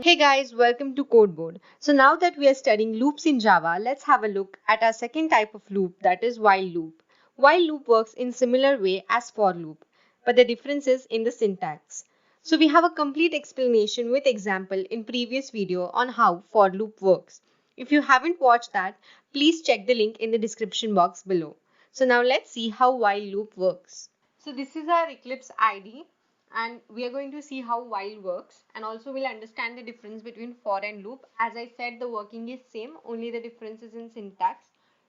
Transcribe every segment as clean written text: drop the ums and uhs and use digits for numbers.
Hey guys, welcome to Codeboard. So now that we are studying loops in Java, let's have a look at our second type of loop, that is while loop. While loop works in similar way as for loop, but the difference is in the syntax. So we have a complete explanation with example in previous video on how for loop works. If you haven't watched that, please check the link in the description box below. So now let's see how while loop works. So this is our Eclipse IDE and we are going to see how while works, and also we'll understand the difference between for and loop. As I said, the working is same, only the difference is in syntax.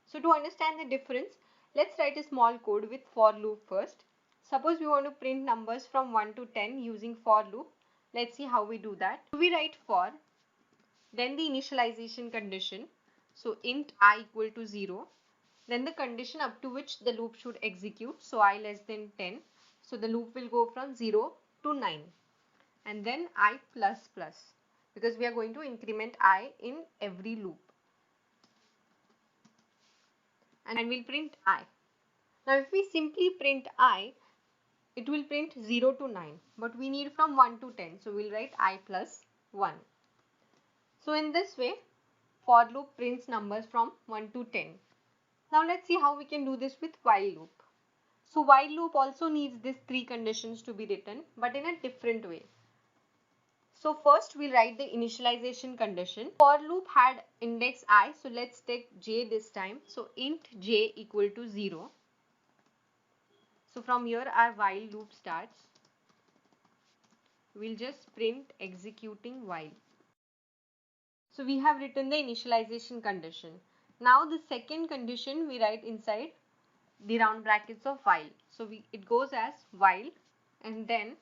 So to understand the difference, let's write a small code with for loop first. Suppose we want to print numbers from 1 to 10 using for loop. Let's see how we do that. So we write for, then the initialization condition, so int I equal to 0, then the condition up to which the loop should execute, so I less than 10, so the loop will go from 0 to 9, and then I plus plus, because we are going to increment I in every loop, and we'll print I. Now if we simply print I, it will print 0 to 9, but we need from 1 to 10, so we'll write I plus 1. So in this way, for loop prints numbers from 1 to 10. Now let's see how we can do this with while loop. So while loop also needs these three conditions to be written, but in a different way. So first we'll write the initialization condition. For loop had index I, so let's take j this time. So int j equal to 0. So from here our while loop starts. We'll just print executing while. So we have written the initialization condition. Now the second condition we write inside the round brackets of while. So it goes as while and then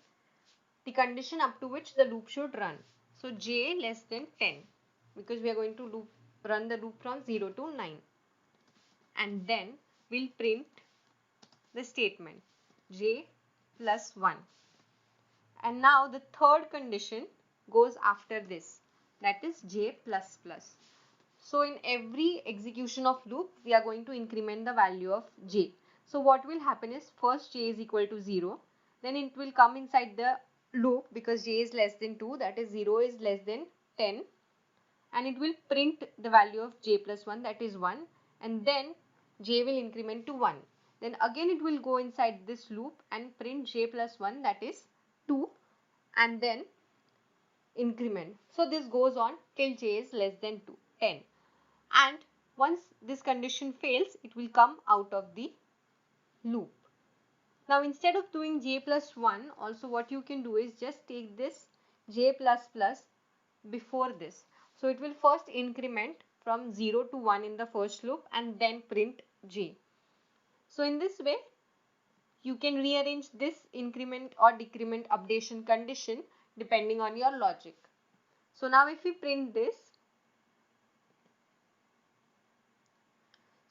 the condition up to which the loop should run. So j less than 10, because we are going to run the loop from 0 to 9. And then we'll print the statement j plus 1. And now the third condition goes after this, that is j plus plus. So in every execution of loop, we are going to increment the value of j. So what will happen is first j is equal to 0, then it will come inside the loop because j is less than 2, that is 0 is less than 10, and it will print the value of j plus 1, that is 1, and then j will increment to 1. Then again it will go inside this loop and print j plus 1, that is 2, and then increment. So this goes on till j is less than 10. And once this condition fails, it will come out of the loop. Now instead of doing j plus 1, also what you can do is just take this j plus plus before this. So it will first increment from 0 to 1 in the first loop and then print j. So in this way, you can rearrange this increment or decrement updation condition depending on your logic. So now if we print this,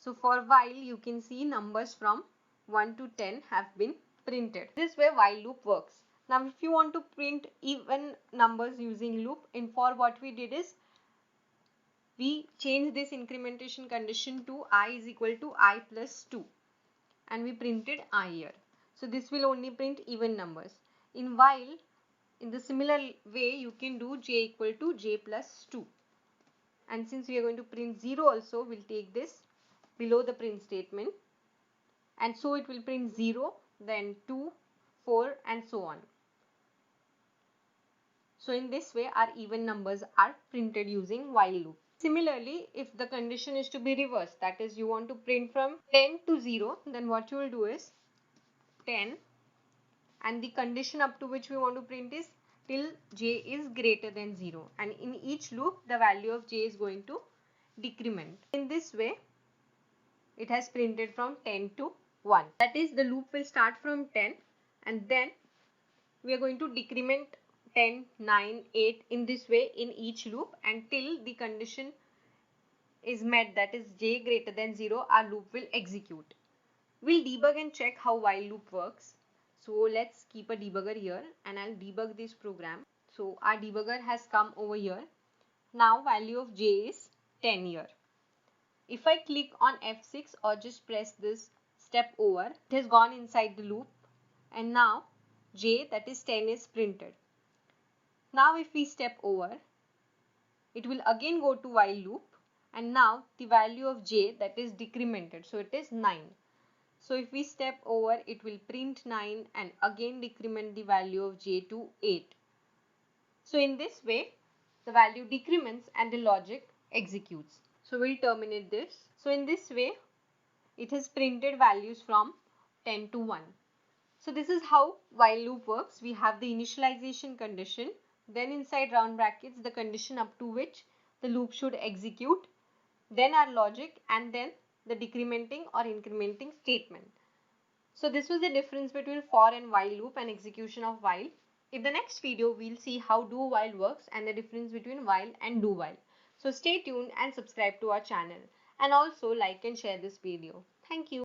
so for while you can see numbers from 1 to 10 have been printed. This way while loop works. Now if you want to print even numbers using loop, in for what we did is we changed this incrementation condition to I is equal to I plus 2 and we printed I here. So this will only print even numbers. In while, in the similar way, you can do j equal to j plus 2. And since we are going to print 0 also, we'll take this below the print statement. And so it will print 0, then 2, 4 and so on. So in this way, our even numbers are printed using while loop. Similarly, if the condition is to be reversed, that is you want to print from 10 to 0, then what you will do is 10, and the condition up to which we want to print is till j is greater than 0, and in each loop the value of j is going to decrement. In this way, it has printed from 10 to 1. That is, the loop will start from 10 and then we are going to decrement 10, 9, 8 in this way in each loop until the condition is met, that is j greater than 0, our loop will execute. We'll debug and check how while loop works. So let's keep a debugger here and I'll debug this program. So our debugger has come over here. Now value of j is 10 here. If I click on F6 or just press this step over, it has gone inside the loop and now j, that is 10, is printed. Now if we step over, it will again go to while loop, and now the value of j, that is decremented, so it is 9. So if we step over, it will print 9 and again decrement the value of j to 8. So in this way, the value decrements and the logic executes. So we'll terminate this. So in this way, it has printed values from 10 to 1. So this is how while loop works. We have the initialization condition, then inside round brackets the condition up to which the loop should execute, then our logic, and then the decrementing or incrementing statement. So this was the difference between for and while loop and execution of while. In the next video, we'll see how do while works and the difference between while and do while. So stay tuned and subscribe to our channel, and also like and share this video. Thank you.